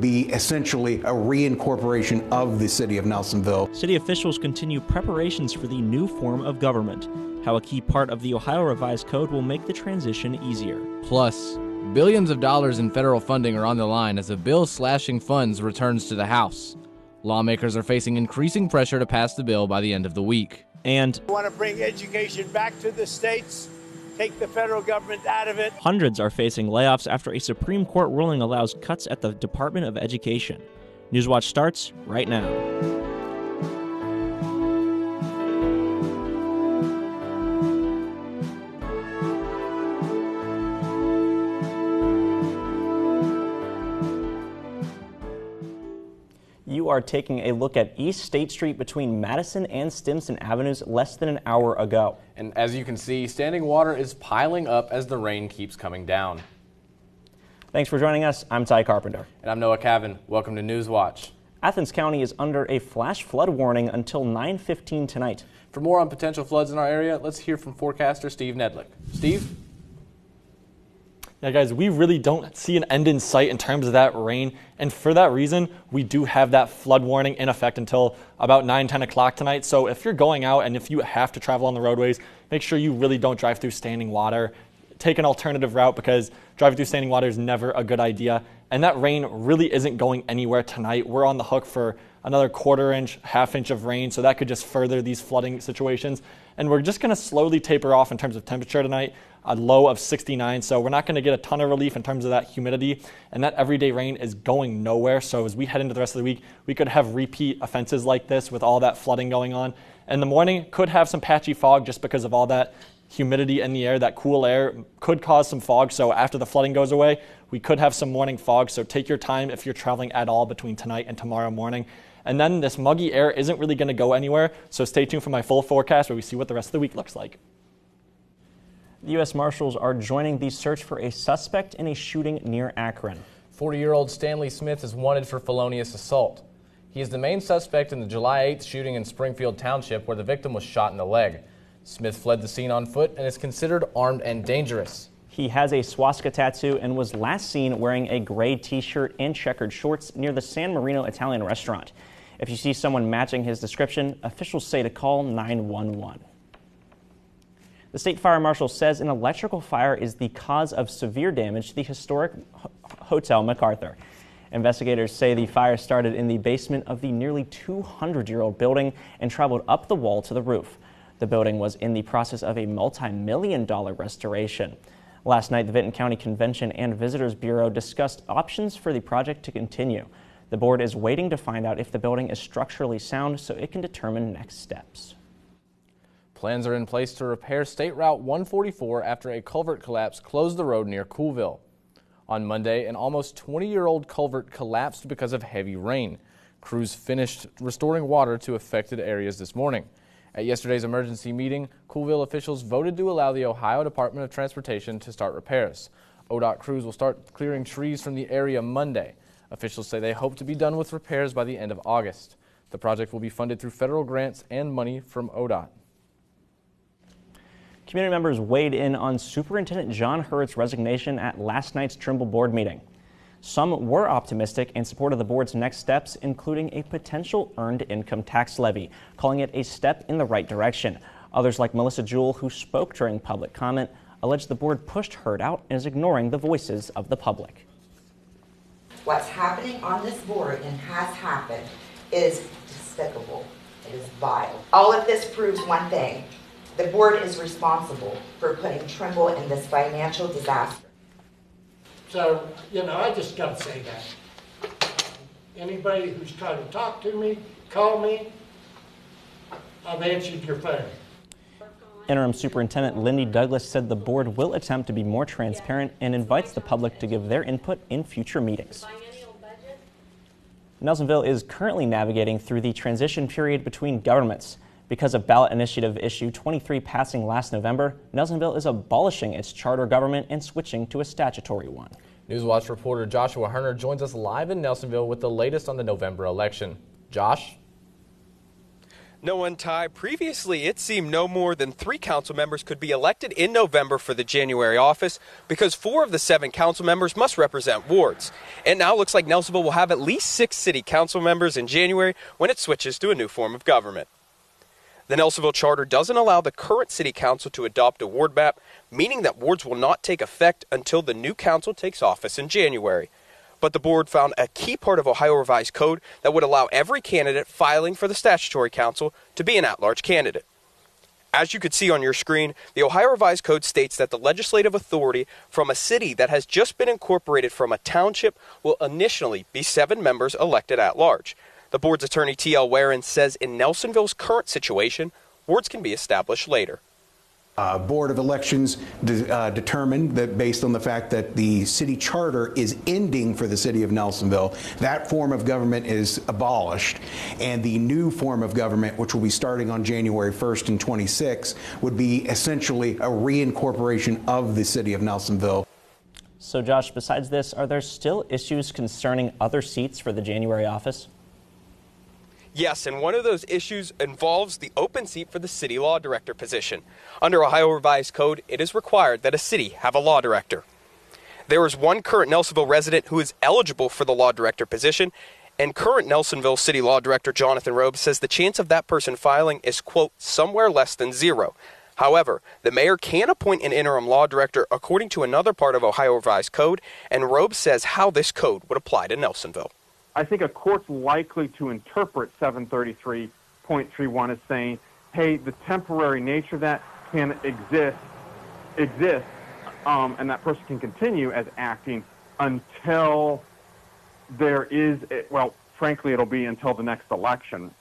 be essentially a reincorporation of the city of Nelsonville. City officials continue preparations for the new form of government, how a key part of the Ohio Revised Code will make the transition easier. Plus, billions of dollars in federal funding are on the line as a bill slashing funds returns to the House. Lawmakers are facing increasing pressure to pass the bill by the end of the week. And we want to bring education back to the states, take the federal government out of it. Hundreds are facing layoffs after a Supreme Court ruling allows cuts at the Department of Education. Newswatch starts right now. You are taking a look at East State Street between Madison and Stimson Avenues less than an hour ago. And as you can see, standing water is piling up as the rain keeps coming down. Thanks for joining us. I'm Ty Carpenter. And I'm Noah Cavan. Welcome to Newswatch. Athens County is under a flash flood warning until 9:15 tonight. For more on potential floods in our area, let's hear from forecaster Steve Nedlick. Steve? Yeah, guys, we really don't see an end in sight in terms of that rain, and for that reason, we do have that flood warning in effect until about 9-10 o'clock tonight. So if you're going out and if you have to travel on the roadways, make sure you really don't drive through standing water. Take an alternative route because driving through standing water is never a good idea. And that rain really isn't going anywhere tonight. We're on the hook for another quarter inch, half inch of rain, so that could just further these flooding situations. And we're just going to slowly taper off in terms of temperature tonight, a low of 69. So we're not going to get a ton of relief in terms of that humidity, and that everyday rain is going nowhere. So as we head into the rest of the week, we could have repeat offenses like this with all that flooding going on. In the morning, could have some patchy fog just because of all that humidity in the air. That cool air could cause some fog. So after the flooding goes away, we could have some morning fog. So take your time if you're traveling at all between tonight and tomorrow morning. And then this muggy air isn't really going to go anywhere. So stay tuned for my full forecast where we see what the rest of the week looks like. The U.S. Marshals are joining the search for a suspect in a shooting near Akron. 40-year-old Stanley Smith is wanted for felonious assault. He is the main suspect in the July 8th shooting in Springfield Township where the victim was shot in the leg. Smith fled the scene on foot and is considered armed and dangerous. He has a swastika tattoo and was last seen wearing a gray t-shirt and checkered shorts near the San Marino Italian restaurant. If you see someone matching his description, officials say to call 911. The state fire marshal says an electrical fire is the cause of severe damage to the historic Hotel MacArthur. Investigators say the fire started in the basement of the nearly 200-year-old building and traveled up the wall to the roof. The building was in the process of a multi-million-dollar restoration. Last night, the Vinton County Convention and Visitors Bureau discussed options for the project to continue. The board is waiting to find out if the building is structurally sound so it can determine next steps. Plans are in place to repair State Route 144 after a culvert collapse closed the road near Coolville. On Monday, an almost 20-year-old culvert collapsed because of heavy rain. Crews finished restoring water to affected areas this morning. At yesterday's emergency meeting, Coolville officials voted to allow the Ohio Department of Transportation to start repairs. ODOT crews will start clearing trees from the area Monday. Officials say they hope to be done with repairs by the end of August. The project will be funded through federal grants and money from ODOT. Community members weighed in on Superintendent John Hurt's resignation at last night's Trimble board meeting. Some were optimistic and supported the board's next steps, including a potential earned income tax levy, calling it a step in the right direction. Others, like Melissa Jewell, who spoke during public comment, alleged the board pushed Hurt out and is ignoring the voices of the public. What's happening on this board and has happened is despicable. It is vile. All of this proves one thing. The board is responsible for putting Trimble in this financial disaster. So, I just got to say that. Anybody who's tried to talk to me, call me, I've answered your phone. Interim Superintendent Lindy Douglas said the board will attempt to be more transparent and invites the public to give their input in future meetings. Nelsonville is currently navigating through the transition period between governments. Because of ballot initiative issue 23 passing last November, Nelsonville is abolishing its charter government and switching to a statutory one. Newswatch reporter Joshua Herner joins us live in Nelsonville with the latest on the November election. Josh? No one tie. Previously, it seemed no more than 3 council members could be elected in November for the January office because 4 of the 7 council members must represent wards. It now looks like Nelsonville will have at least 6 city council members in January when it switches to a new form of government. The Nelsonville Charter doesn't allow the current city council to adopt a ward map, meaning that wards will not take effect until the new council takes office in January. But the board found a key part of Ohio Revised Code that would allow every candidate filing for the statutory council to be an at-large candidate. As you could see on your screen, the Ohio Revised Code states that the legislative authority from a city that has just been incorporated from a township will initially be 7 members elected at large. The board's attorney T.L. Warren says in Nelsonville's current situation, wards can be established later. Board of Elections determined that based on the fact that the city charter is ending for the city of Nelsonville, that form of government is abolished, and the new form of government, which will be starting on January 1st and 26, would be essentially a reincorporation of the city of Nelsonville. So, Josh, besides this, are there still issues concerning other seats for the January office? Yes, and one of those issues involves the open seat for the city law director position. Under Ohio Revised Code, it is required that a city have a law director. There is one current Nelsonville resident who is eligible for the law director position, and current Nelsonville City Law Director Jonathan Robe says the chance of that person filing is, quote, somewhere less than 0. However, the mayor can appoint an interim law director according to another part of Ohio Revised Code, and Robe says how this code would apply to Nelsonville. I think a court's likely to interpret 733.31 as saying, hey, the temporary nature of that can exist, and that person can continue as acting until there is, well, frankly, it'll be until the next election.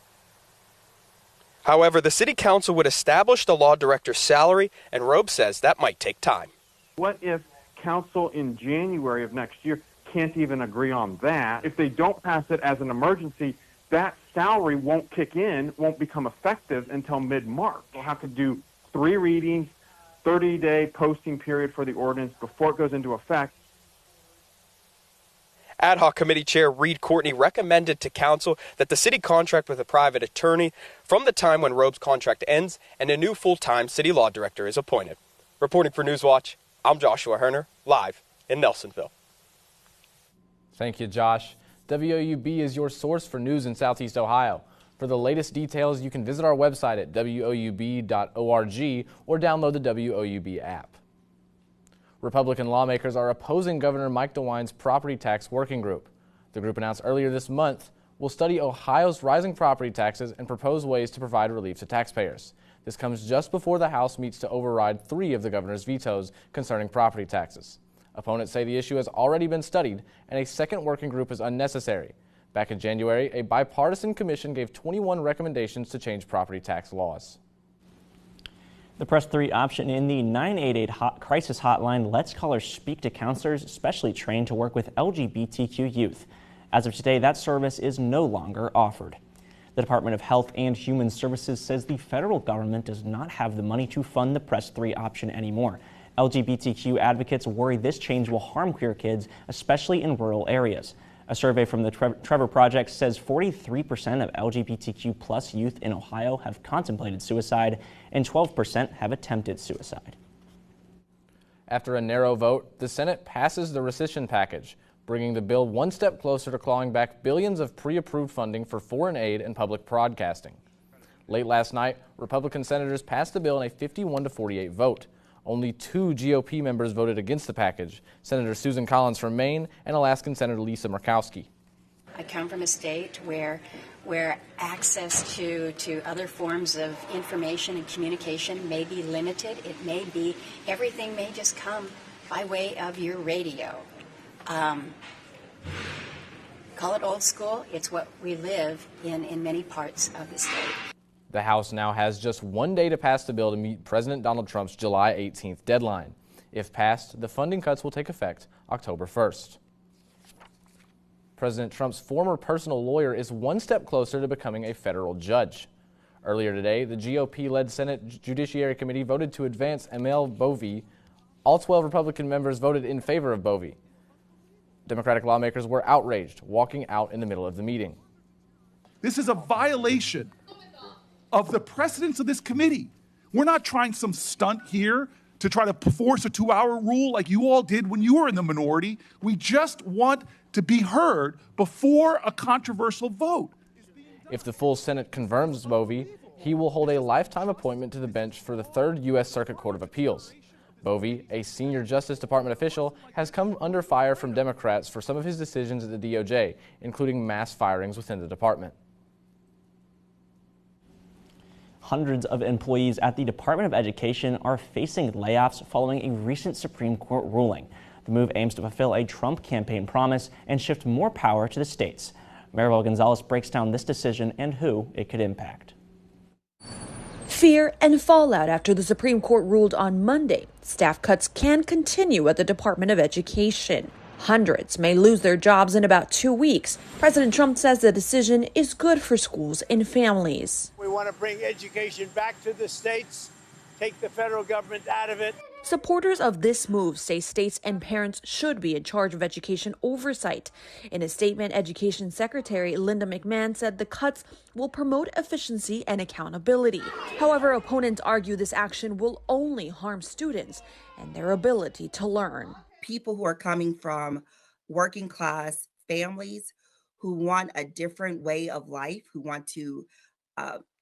However, the city council would establish the law director's salary, and Robe says that might take time. What if council in January of next year can't even agree on that? If they don't pass it as an emergency, that salary won't kick in, won't become effective until mid-March. We'll have to do 3 readings, 30-day posting period for the ordinance before it goes into effect. Ad hoc committee chair Reed Courtney recommended to council that the city contract with a private attorney from the time when Robe's contract ends and a new full-time city law director is appointed. Reporting for Newswatch, I'm Joshua Herner, live in Nelsonville. Thank you, Josh. WOUB is your source for news in Southeast Ohio. For the latest details, you can visit our website at woub.org or download the WOUB app. Republican lawmakers are opposing Governor Mike DeWine's property tax working group. The group announced earlier this month will study Ohio's rising property taxes and propose ways to provide relief to taxpayers. This comes just before the House meets to override 3 of the governor's vetoes concerning property taxes. Opponents say the issue has already been studied and a second working group is unnecessary. Back in January, a bipartisan commission gave 21 recommendations to change property tax laws. The Press 3 option in the 988 crisis hotline lets callers speak to counselors specially trained to work with LGBTQ youth. As of today, that service is no longer offered. The Department of Health and Human Services says the federal government does not have the money to fund the Press 3 option anymore. LGBTQ advocates worry this change will harm queer kids, especially in rural areas. A survey from the Trevor Project says 43% of LGBTQ plus youth in Ohio have contemplated suicide and 12% have attempted suicide. After a narrow vote, the Senate passes the rescission package, bringing the bill one step closer to clawing back billions of pre-approved funding for foreign aid and public broadcasting. Late last night, Republican senators passed the bill in a 51-48 vote. Only 2 GOP members voted against the package, Senator Susan Collins from Maine and Alaskan Senator Lisa Murkowski. I come from a state where access to other forms of information and communication may be limited. It may be, everything may just come by way of your radio. Call it old school, it's what we live in many parts of the state. The House now has just 1 day to pass the bill to meet President Donald Trump's July 18th deadline. If passed, the funding cuts will take effect October 1st. President Trump's former personal lawyer is one step closer to becoming a federal judge. Earlier today, the GOP-led Senate Judiciary Committee voted to advance Emil Bovee. All 12 Republican members voted in favor of Bovee. Democratic lawmakers were outraged, walking out in the middle of the meeting. This is a violation of the precedents of this committee. We're not trying some stunt here to try to force a 2-hour rule like you all did when you were in the minority. We just want to be heard before a controversial vote. If the full Senate confirms Bovee, he will hold a lifetime appointment to the bench for the 3rd U.S. Circuit Court of Appeals. Bovee, a senior Justice Department official, has come under fire from Democrats for some of his decisions at the DOJ, including mass firings within the department. Hundreds of employees at the Department of Education are facing layoffs following a recent Supreme Court ruling. The move aims to fulfill a Trump campaign promise and shift more power to the states. Maribel Gonzalez breaks down this decision and who it could impact. Fear and fallout after the Supreme Court ruled on Monday. Staff cuts can continue at the Department of Education. Hundreds may lose their jobs in about 2 weeks. President Trump says the decision is good for schools and families. We want to bring education back to the states, take the federal government out of it. Supporters of this move say states and parents should be in charge of education oversight. In a statement, Education Secretary Linda McMahon said the cuts will promote efficiency and accountability. However, opponents argue this action will only harm students and their ability to learn. People who are coming from working class families who want a different way of life, who want to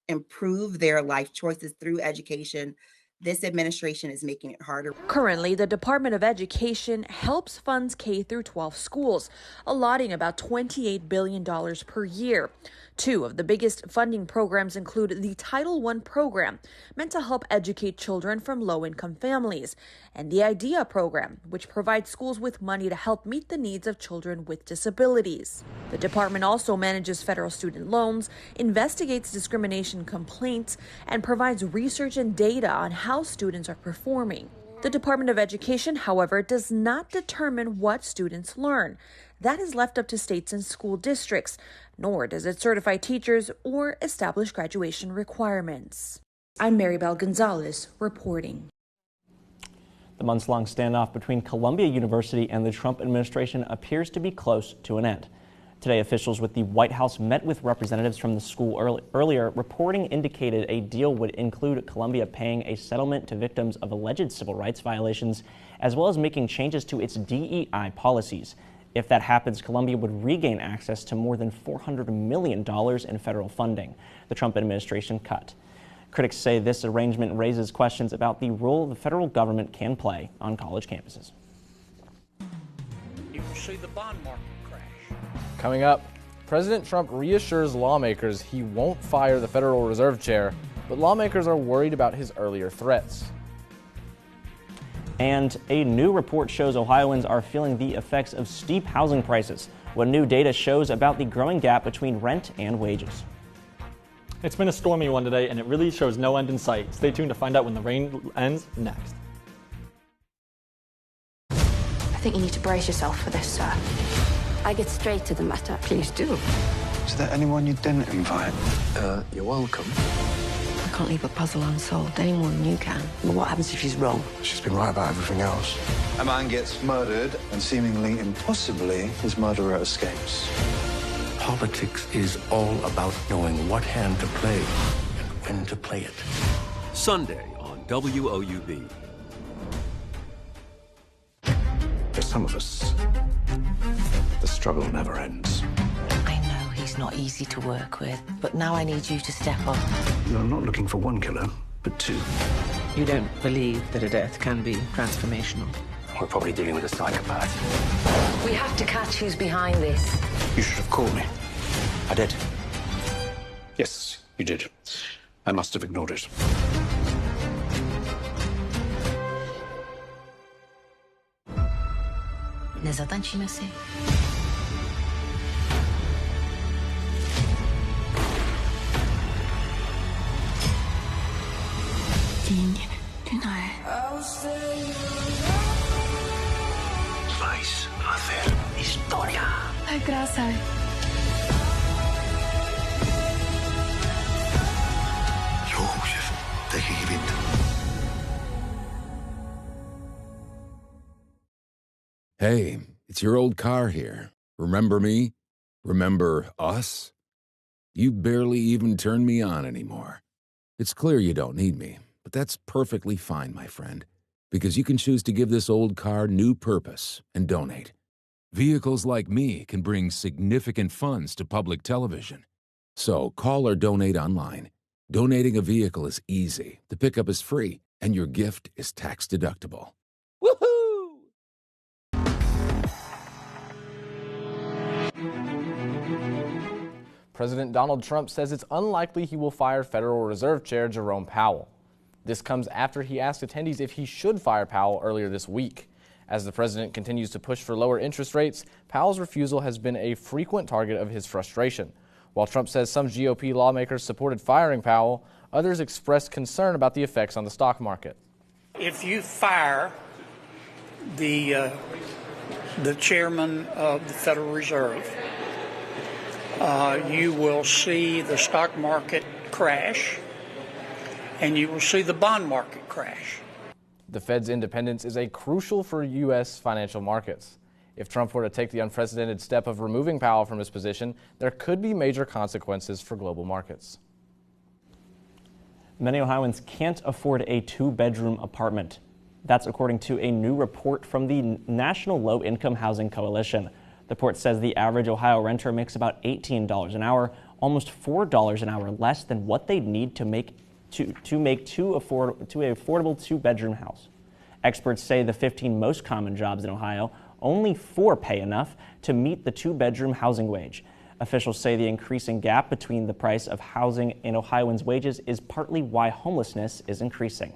improve their life choices through education, this administration is making it harder. Currently, the Department of Education helps fund K through 12 schools, allotting about $28 billion per year. Two of the biggest funding programs include the Title I program, meant to help educate children from low-income families, and the IDEA program, which provides schools with money to help meet the needs of children with disabilities. The department also manages federal student loans, investigates discrimination complaints, and provides research and data on how students are performing. The Department of Education, however, does not determine what students learn. That is left up to states and school districts, nor does it certify teachers or establish graduation requirements. I'm Maribel Gonzalez reporting. The months-long standoff between Columbia University and the Trump administration appears to be close to an end. Today, officials with the White House met with representatives from the school earlier. Reporting indicated a deal would include Columbia paying a settlement to victims of alleged civil rights violations, as well as making changes to its DEI policies. If that happens, Columbia would regain access to more than $400 million in federal funding the Trump administration cut. Critics say this arrangement raises questions about the role the federal government can play on college campuses. You will see the bond market crash. Coming up, President Trump reassures lawmakers he won't fire the Federal Reserve Chair, but lawmakers are worried about his earlier threats. And a new report shows Ohioans are feeling the effects of steep housing prices. What new data shows about the growing gap between rent and wages. It's been a stormy one today, and it really shows no end in sight. Stay tuned to find out when the rain ends next. I think you need to brace yourself for this, sir. I get straight to the matter. Please do. Is there anyone you didn't invite? You're welcome. I can't leave a puzzle unsolved any more than you can. Well, what happens if she's wrong? She's been right about everything else. A man gets murdered, and seemingly impossibly, his murderer escapes. Politics is all about knowing what hand to play and when to play it. Sunday on WOUB. For some of us, the struggle never ends. I know he's not easy to work with, but now I need you to step up. You're not looking for one killer, but two. You don't believe that a death can be transformational? We're probably dealing with a psychopath. We have to catch who's behind this. You should have called me. I did. Yes, you did. I must have ignored it. Nezadańczymy się. Dzień, vais a hacer historia. Ay, gracias. Joseph, tegen je wind. Hey, it's your old car here. Remember me? Remember us? You barely even turn me on anymore. It's clear you don't need me, but that's perfectly fine, my friend, because you can choose to give this old car new purpose and donate. Vehicles like me can bring significant funds to public television. So call or donate online. Donating a vehicle is easy, the pickup is free, and your gift is tax deductible. Woohoo! President Donald Trump says it's unlikely he will fire Federal Reserve Chair Jerome Powell. This comes after he asked attendees if he should fire Powell earlier this week. As the president continues to push for lower interest rates, Powell's refusal has been a frequent target of his frustration. While Trump says some GOP lawmakers supported firing Powell, others expressed concern about the effects on the stock market. If you fire the chairman of the Federal Reserve, you will see the stock market crash, and you will see the bond market crash. The Fed's independence is crucial for U.S. financial markets. If Trump were to take the unprecedented step of removing Powell from his position, there could be major consequences for global markets. Many Ohioans can't afford a two-bedroom apartment. That's according to a new report from the National Low-Income Housing Coalition. The report says the average Ohio renter makes about $18 an hour, almost $4 an hour less than what they need to make an affordable two-bedroom house. Experts say the 15 most common jobs in Ohio, only 4 pay enough to meet the two-bedroom housing wage. Officials say the increasing gap between the price of housing and Ohioans' wages is partly why homelessness is increasing.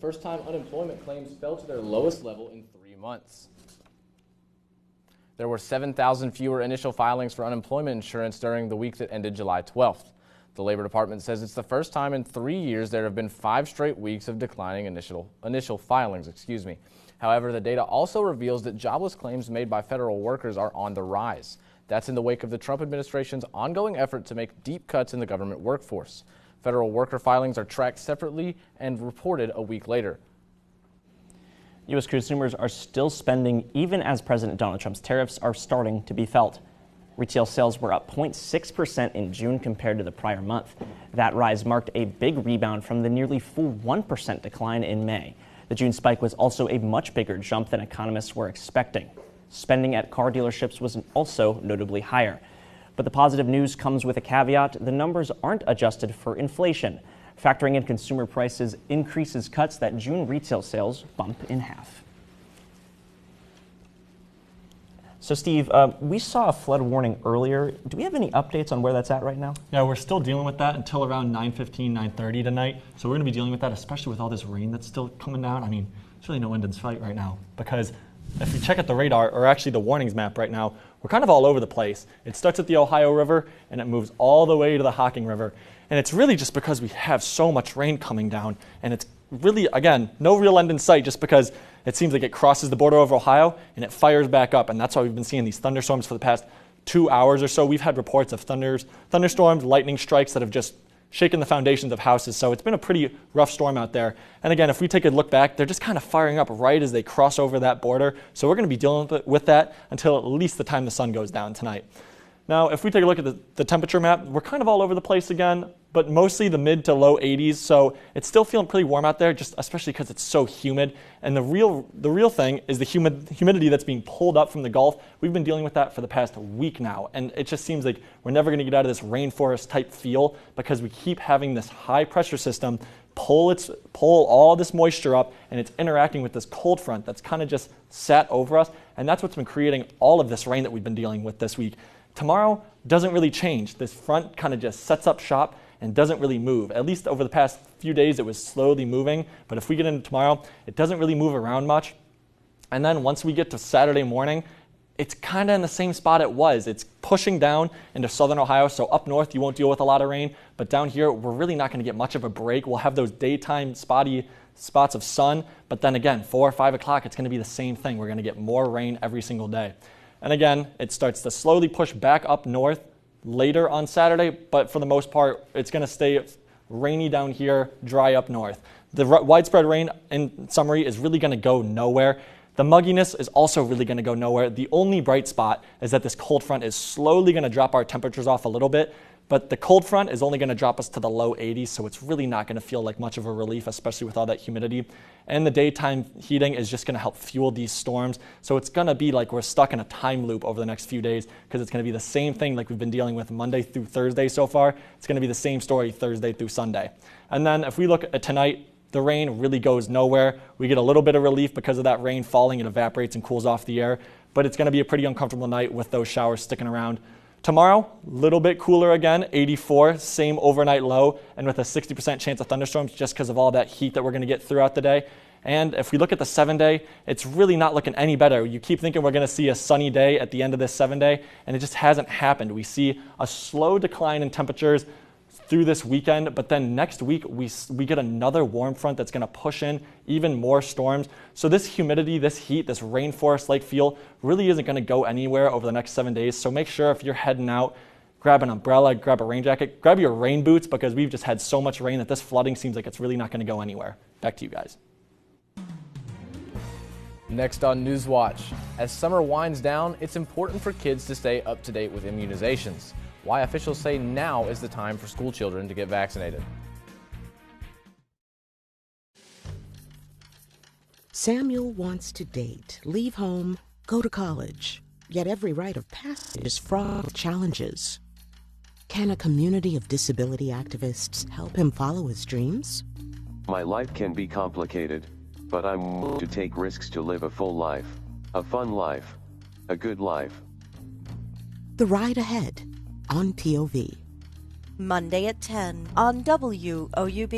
First-time unemployment claims fell to their lowest level in 3 months. There were 7,000 fewer initial filings for unemployment insurance during the week that ended July 12th. The Labor Department says it's the first time in 3 years there have been 5 straight weeks of declining initial filings. However, the data also reveals that jobless claims made by federal workers are on the rise. That's in the wake of the Trump administration's ongoing effort to make deep cuts in the government workforce. Federal worker filings are tracked separately and reported a week later. U.S. consumers are still spending even as President Donald Trump's tariffs are starting to be felt. Retail sales were up 0.6% in June compared to the prior month. That rise marked a big rebound from the nearly full 1% decline in May. The June spike was also a much bigger jump than economists were expecting. Spending at car dealerships was also notably higher. But the positive news comes with a caveat: the numbers aren't adjusted for inflation. Factoring in consumer prices increases cuts that June retail sales bump in half. So, Steve, we saw a flood warning earlier. Do we have any updates on where that's at right now? Yeah, we're still dealing with that until around 9:15, 9:30 tonight. So we're going to be dealing with that, especially with all this rain that's still coming down. I mean, there's really no end in sight right now, because if you check at the radar, or actually the warnings map right now, we're kind of all over the place. It starts at the Ohio River, and it moves all the way to the Hocking River. And it's really just because we have so much rain coming down, and it's really, again, no real end in sight, just because it seems like it crosses the border of Ohio and it fires back up. And that's why we've been seeing these thunderstorms for the past 2 hours or so. We've had reports of thunderstorms, lightning strikes that have just shaken the foundations of houses. So it's been a pretty rough storm out there. And again, if we take a look back, they're just kind of firing up right as they cross over that border. So we're going to be dealing with that until at least the time the sun goes down tonight. Now, if we take a look at the temperature map, we're kind of all over the place again, but mostly the mid to low 80s. So it's still feeling pretty warm out there, just especially because it's so humid. And the real thing is the humidity that's being pulled up from the Gulf. We've been dealing with that for the past week now, and it just seems like we're never going to get out of this rainforest type feel, because we keep having this high pressure system pull all this moisture up, and it's interacting with this cold front that's kind of just sat over us, and that's what's been creating all of this rain that we've been dealing with this week. Tomorrow doesn't really change. This front kind of just sets up shop and doesn't really move. At least over the past few days, it was slowly moving. But if we get into tomorrow, it doesn't really move around much. And then once we get to Saturday morning, it's kind of in the same spot it was. It's pushing down into southern Ohio. So up north, you won't deal with a lot of rain. But down here, we're really not going to get much of a break. We'll have those daytime spotty spots of sun. But then again, 4 or 5 o'clock, it's going to be the same thing. We're going to get more rain every single day. And again, it starts to slowly push back up north later on Saturday, but for the most part, it's going to stay rainy down here, dry up north. The widespread rain, in summary, is really going to go nowhere. The mugginess is also really going to go nowhere. The only bright spot is that this cold front is slowly going to drop our temperatures off a little bit, but the cold front is only going to drop us to the low 80s, so it's really not going to feel like much of a relief, especially with all that humidity. And the daytime heating is just going to help fuel these storms, so it's going to be like we're stuck in a time loop over the next few days, because it's going to be the same thing like we've been dealing with Monday through Thursday so far. It's going to be the same story Thursday through Sunday. And then if we look at tonight, the rain really goes nowhere. We get a little bit of relief because of that rain falling. It evaporates and cools off the air, but it's going to be a pretty uncomfortable night with those showers sticking around. Tomorrow, a little bit cooler again, 84, same overnight low, and with a 60% chance of thunderstorms just because of all that heat that we're going to get throughout the day. And if we look at the 7-day, it's really not looking any better. You keep thinking we're going to see a sunny day at the end of this 7-day, and it just hasn't happened. We see a slow decline in temperatures through this weekend, but then next week we get another warm front that's going to push in even more storms. So this humidity, this heat, this rainforest-like feel really isn't going to go anywhere over the next 7 days. So make sure if you're heading out, grab an umbrella, grab a rain jacket, grab your rain boots, because we've just had so much rain that this flooding seems like it's really not going to go anywhere. Back to you guys. Next on Newswatch, as summer winds down, it's important for kids to stay up to date with immunizations. Why officials say now is the time for school children to get vaccinated. Samuel wants to date, leave home, go to college. Yet every rite of passage is fraught with challenges. Can a community of disability activists help him follow his dreams? My life can be complicated, but I'm willing to take risks to live a full life, a fun life, a good life. The ride ahead on POV. Monday at 10 on WOUB.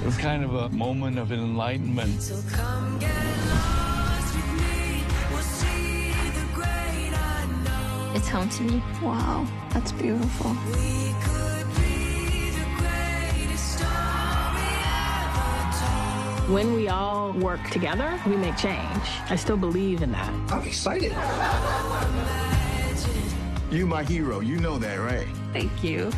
It was kind of a moment of enlightenment. So come get lost with me. We'll see the great unknown. It's home to me. Wow, that's beautiful. We could be the greatest story ever told. When we all work together, we make change. I still believe in that. I'm excited. You my hero, you know that, right? Thank you.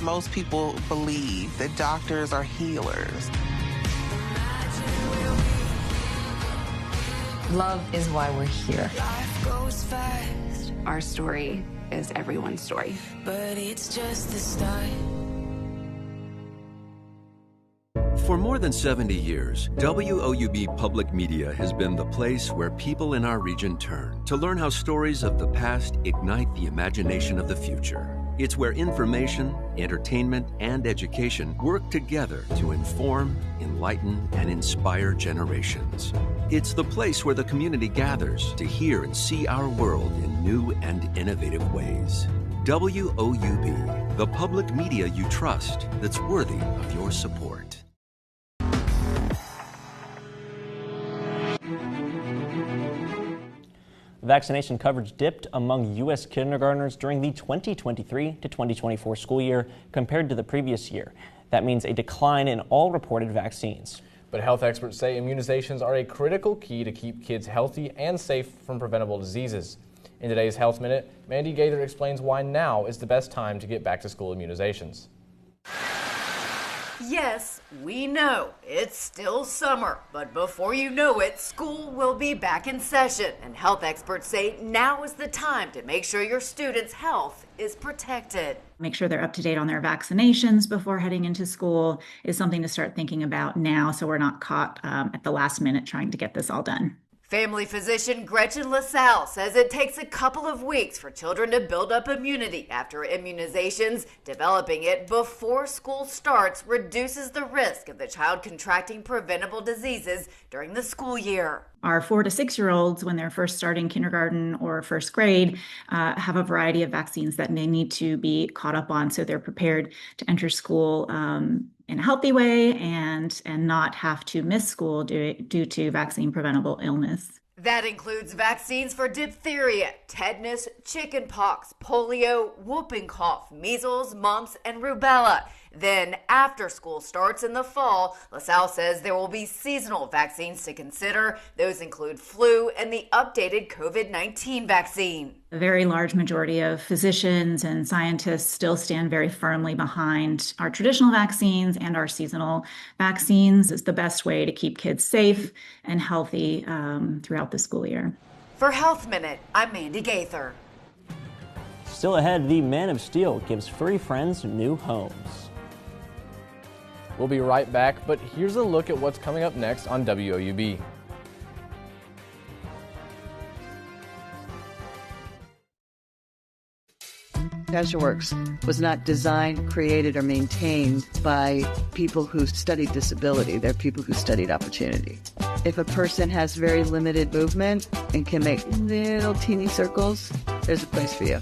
Most people believe that doctors are healers. Love is why we're here. Life goes fast, Our story is everyone's story. but it's just the start. For more than 70 years, WOUB Public Media has been the place where people in our region turn to learn how stories of the past ignite the imagination of the future. It's where information, entertainment, and education work together to inform, enlighten, and inspire generations. It's the place where the community gathers to hear and see our world in new and innovative ways. WOUB, the public media you trust that's worthy of your support. Vaccination coverage dipped among U.S. kindergartners during the 2023 to 2024 school year compared to the previous year. That means a decline in all reported vaccines. But health experts say immunizations are a critical key to keep kids healthy and safe from preventable diseases. In today's Health Minute, Mandy Gaither explains why now is the best time to get back to school immunizations. Yes, we know it's still summer, but before you know it, school will be back in session. And health experts say now is the time to make sure your students' health is protected. Make sure they're up to date on their vaccinations before heading into school is something to start thinking about now, so we're not caught at the last minute trying to get this all done. Family physician Gretchen LaSalle says it takes a couple of weeks for children to build up immunity after immunizations. Developing it before school starts reduces the risk of the child contracting preventable diseases during the school year. Our 4 to 6 year olds, when they're first starting kindergarten or first grade, have a variety of vaccines that they need to be caught up on so they're prepared to enter school in a healthy way and not have to miss school due to vaccine preventable illness. That includes vaccines for diphtheria, tetanus, chickenpox, polio, whooping cough, measles, mumps, and rubella. Then, after school starts in the fall, LaSalle says there will be seasonal vaccines to consider. Those include flu and the updated COVID-19 vaccine. A very large majority of physicians and scientists still stand very firmly behind our traditional vaccines and our seasonal vaccines is the best way to keep kids safe and healthy throughout the school year. For Health Minute, I'm Mandy Gaither. Still ahead, the Man of Steel gives furry friends new homes. We'll be right back, but here's a look at what's coming up next on WOUB. CasualWorks was not designed, created, or maintained by people who studied disability. They're people who studied opportunity. If a person has very limited movement and can make little teeny circles, there's a place for you.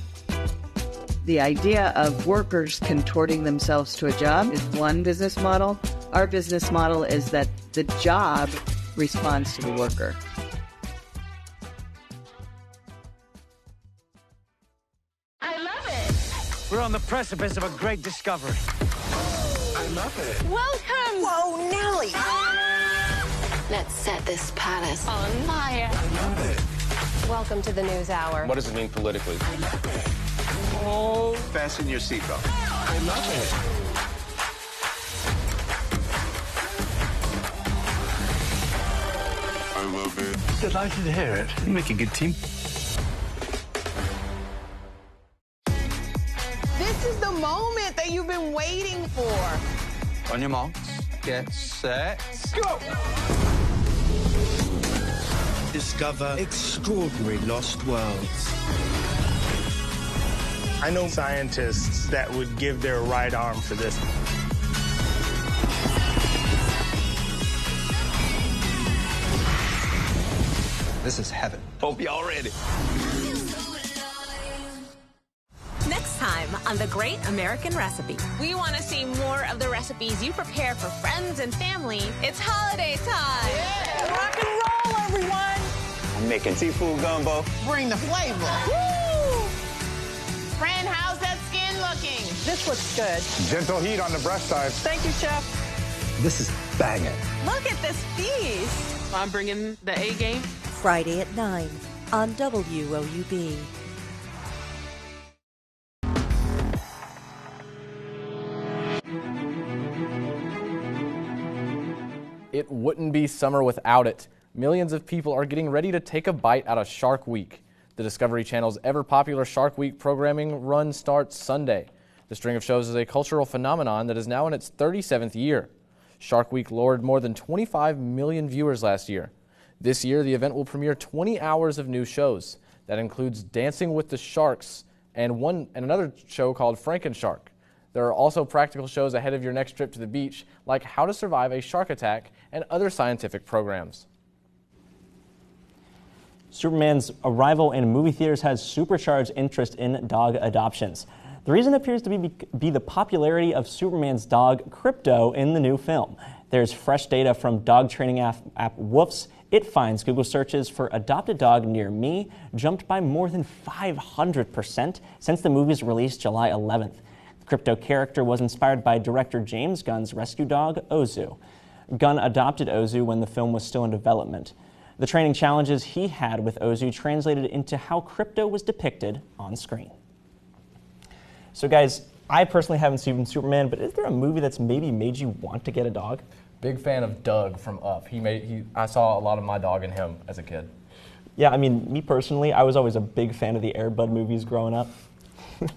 The idea of workers contorting themselves to a job is one business model. Our business model is that the job responds to the worker. I love it. We're on the precipice of a great discovery. I love it. Welcome. Whoa, Nelly. Let's set this palace On fire. I love it. Welcome to the News Hour. What does it mean politically? Oh. Fasten your seatbelt. I love it. I love it. Delighted to hear it. You make a good team. This is the moment that you've been waiting for. On your marks, get set, go! Discover extraordinary lost worlds. I know scientists that would give their right arm for this. This is heaven. Hope y'all ready. Next time on The Great American Recipe. We want to see more of the recipes you prepare for friends and family. It's holiday time. Yeah, rock and roll, everyone. I'm making seafood gumbo. Bring the flavor. Woo! Friend, how's that skin looking? This looks good. Gentle heat on the breast side. Thank you, Chef. This is banging. Look at this feast. I'm bringing the A game. Friday at 9 on WOUB. It wouldn't be summer without it. Millions of people are getting ready to take a bite out of Shark Week. The Discovery Channel's ever-popular Shark Week programming run starts Sunday. The string of shows is a cultural phenomenon that is now in its 37th year. Shark Week lured more than 25 million viewers last year. This year, the event will premiere 20 hours of new shows. That includes Dancing with the Sharks and another show called Frankenshark. There are also practical shows ahead of your next trip to the beach, like How to Survive a Shark Attack and other scientific programs. Superman's arrival in movie theaters has supercharged interest in dog adoptions. The reason appears to be the popularity of Superman's dog, Crypto, in the new film. There's fresh data from dog training app Woofs. It finds Google searches for adopted dog near me jumped by more than 500% since the movie's release July 11th. The Crypto character was inspired by director James Gunn's rescue dog, Ozu. Gunn adopted Ozu when the film was still in development. The training challenges he had with Ozu translated into how Crypto was depicted on screen. So guys, I personally haven't seen Superman, but is there a movie that's maybe made you want to get a dog? Big fan of Doug from Up. I saw a lot of my dog in him as a kid. Yeah, I mean, me personally, I was always a big fan of the Air Bud movies growing up.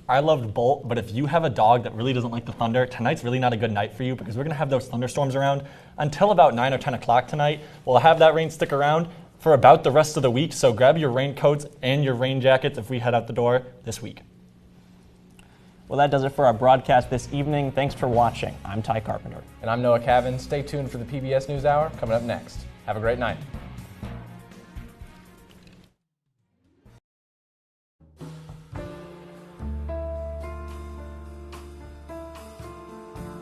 I loved Bolt, but if you have a dog that really doesn't like the thunder, tonight's really not a good night for you because we're going to have those thunderstorms around until about 9 or 10 o'clock tonight. We'll have that rain stick around for about the rest of the week, so grab your raincoats and your rain jackets if we head out the door this week. Well, that does it for our broadcast this evening. Thanks for watching. I'm Ty Carpenter. And I'm Noah Cavan. Stay tuned for the PBS NewsHour coming up next. Have a great night.